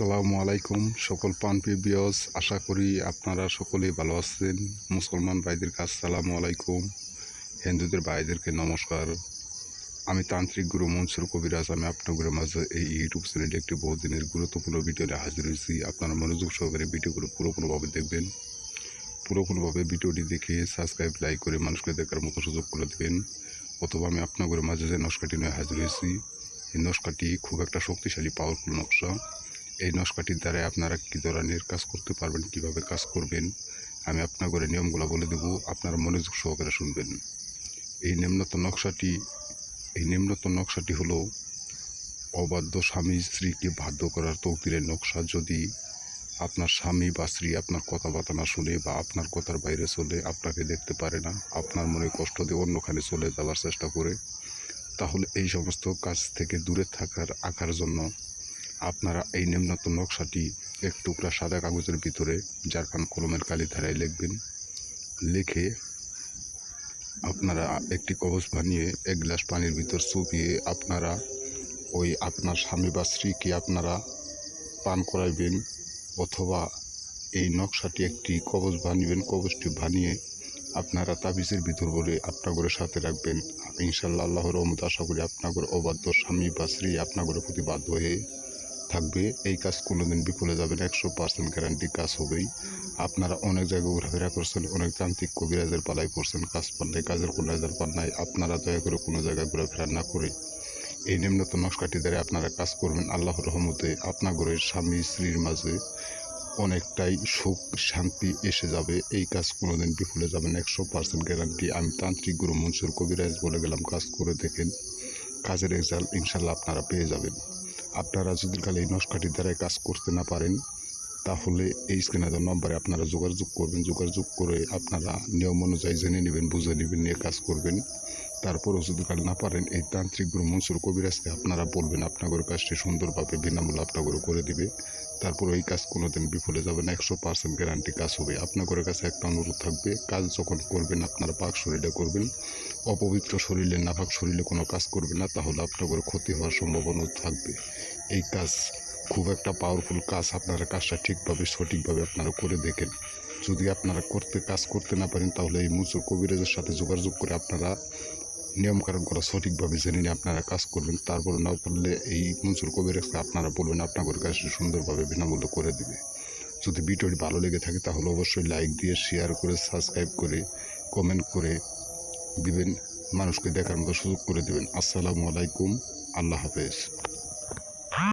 আসসালামু আলাইকুম সকল পানপ্রিয় ভিউয়ার্স, আশা করি আপনারা সকলেই ভালো আছেন। মুসলমান ভাইদেরকে আসসালামু আলাইকুম, হিন্দুদের ভাইদেরকে নমস্কার। আমি তান্ত্রিক গুরু মনসুর কবিরাজ। আমি আপনাদের মাঝে এই ইউটিউব চ্যানেলে একটি বহুদিনের গুরুত্বপূর্ণ ভিডিও নিয়ে হাজির হয়েছি। আপনারা মনোযোগ সহকারে ভিডিওগুলো পুরোপুরিভাবে দেখবেন। পুরোপুরিভাবে ভিডিওটি দেখে সাবস্ক্রাইব, লাইক করে মানুষকে দেখার মতো সুযোগ করে দেবেন। অথবা আমি আপনাদের মাঝে যে নকশাটি নিয়ে হাজির হয়েছি, এই নকশাটি খুব একটা শক্তিশালী পাওয়ারফুল নকশা। এই নকশাটির দ্বারা আপনারা কী ধরনের কাজ করতে পারবেন, কিভাবে কাজ করবেন, আমি আপনাদের নিয়মগুলো বলে দেব। আপনারা মনোযোগ সহকারে শুনবেন। এই নিম্নত নকশাটি হলো অবাধ্য স্বামী স্ত্রীকে বাধ্য করার তকদিরের নকশা। যদি আপনার স্বামী বা স্ত্রী আপনার কথাবার্তা না শুনে বা আপনার কথার বাইরে চলে, আপনাকে দেখতে পারে না, আপনার মনে কষ্ট দিয়ে অন্যখানে চলে যাওয়ার চেষ্টা করে, তাহলে এই সমস্ত কাজ থেকে দূরে আঁকার জন্য আপনারা এই নিম্নত নকশাটি এক টুকরা সাদা কাগজের ভিতরে জারফান কলমের কালি ধারায় লিখবেন। লিখে আপনারা একটি কবজ বানিয়ে এক গ্লাস পানির ভিতর চুপিয়ে আপনারা আপনার স্বামী বা স্ত্রীকে আপনারা পান করাইবেন। অথবা এই নকশাটি একটি কবজ বানিবেন। কবজটি বানিয়ে আপনারা তাবিজের ভিতর বলে আপনাদের সাথে রাখবেন। ইনশাল্লাহ আল্লাহর রহমত আশা করি আপনাদের অবাধ্য স্বামী বা স্ত্রী আপনাদের প্রতি বাধ্য হয়ে থাকবে। এই কাজ কোনোদিন বিফলে যাবে না, 100% গ্যারান্টি কাজ হবেই। আপনারা অনেক জায়গায় ঘোরাফেরা করছেন, অনেক তান্ত্রিক কবিরাজের পালাই করছেন, কাজ পান নাই, কাজের কোনো রেজাল্ট পান নাই। আপনারা দয়া করে কোনো জায়গায় ঘোরাফেরা না করে এই নিম্নত নকশাটি দ্বারা আপনারা কাজ করবেন। আল্লাহর রহমতে আপনাদের স্বামী স্ত্রীর মাঝে অনেকটাই সুখ শান্তি এসে যাবে। এই কাজ কোনোদিন বিফলে যাবে না, 100% গ্যারান্টি। আমি তান্ত্রিক গুরু মনসুর কবিরাজ বলে গেলাম, কাজ করে দেখেন, কাজের রেজাল্ট ইনশাল্লাহ আপনারা পেয়ে যাবেন। আপনারা যদি কাল এই নকশাটির দ্বারাই কাজ করতে না পারেন, তাহলে এই স্ক্রিনে নম্বরে আপনারা যোগাযোগ করবেন। যোগাযোগ করে আপনারা নিয়ম অনুযায়ী জেনে নেবেন, বুঝে নেবেন, নিয়ে কাজ করবেন। তারপরও যদি কাল না পারেন, এই তান্ত্রিক গুরু মনসুর কবিরাজকে আপনারা বলবেন, আপনাদের কাজটি সুন্দরভাবে বিনামূল্যে আপনাদের করে দিবে। তারপর এই কাজ কোনোদিন বিফলে যাবে না, 100% গ্যারান্টি কাজ হবে। আপনাদের কাছে একটা অনুরোধ থাকবে, কাজ যখন করবেন আপনারা পাক শরীরে করবেন। অপবিত্র শরীরে, নাপাক শরীরে কোনো কাজ করবেন না, তাহলে আপনাদের ক্ষতি হওয়ার সম্ভাবনা থাকবে। এই কাজ খুব একটা পাওয়ারফুল কাজ। আপনারা কাজটা ঠিকভাবে সঠিকভাবে আপনারা করে দেখেন। যদি আপনারা কাজ করতে না পারেন, তাহলে এই মনসুর কবিরাজের সাথে যোগাযোগ করে আপনারা নিয়মকানুনগুলো সঠিকভাবে জেনে নিয়ে আপনারা কাজ করবেন। তারপর না পারলে এই মনসুর কবিরাজকে আপনারা বলবেন, আপনাদের কাজটি সুন্দরভাবে বিনামূল্যে করে দেবে। যদি ভিডিওটি ভালো লেগে থাকে তাহলে অবশ্যই লাইক দিয়ে, শেয়ার করে, সাবস্ক্রাইব করে, কমেন্ট করে দিবেন, মানুষকে দেখার মতো সুযোগ করে দেবেন। আসসালামু আলাইকুম, আল্লাহ হাফেজ।